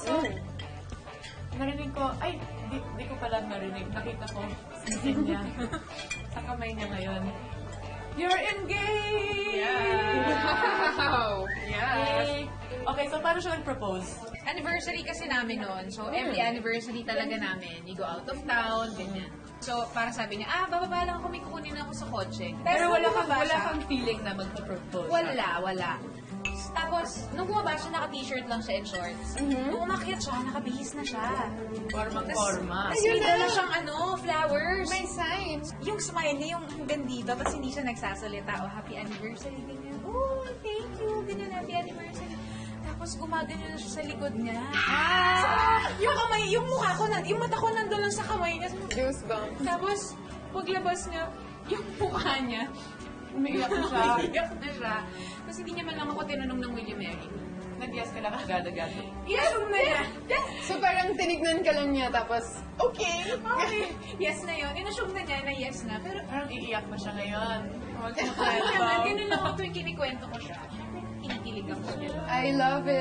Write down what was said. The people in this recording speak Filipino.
So, narinig ko, ay, di ko pala narinig. Nakita ko, sisin niya. Sa kamay niya ngayon. You're engaged! Yeah! Wow! Yes! Yay! Okay, so paano siya nag-propose? Anniversary kasi namin noon. So, every anniversary talaga namin. You go out of town, ganyan. So, para sabi niya, bababa lang ako, may kukunin ako sa kotse. Pero wala nung bumaba wala siya- kang feeling na magpa-propose. Wala. Tapos, nung bumaba siya, naka-t-shirt lang siya and shorts. Nung umakyat siya, nakabihis na siya. Forma. Tapos, may dala siyang flowers. May signs. Yung smile niya, yung hanggang dito, tapos hindi siya nagsasalita, happy anniversary, ganyan. Oh, thank you, ganyan, happy anniversary. Tapos gumagano na siya sa likod niya. So, yung kamay, yung mukha ko, yung mata ko nandun lang sa kamay niya. Goosebumps. Tapos, paglabas niya, yung mukha niya, Umiiyak na siya. umiiyak na siya. Tapos hindi niya man lang ako tinanong ng Will you marry me? Nag-yes ka lang agad-agad. Yes, na niya. Yes, So parang tinignan ka lang niya tapos, okay. okay. Yes na yun. Inassume na niya na yes na. Pero, Parang iiyak na siya ngayon. ganun lang ako tuwing kinikwento ko siya. Kinikilig ako. I love it.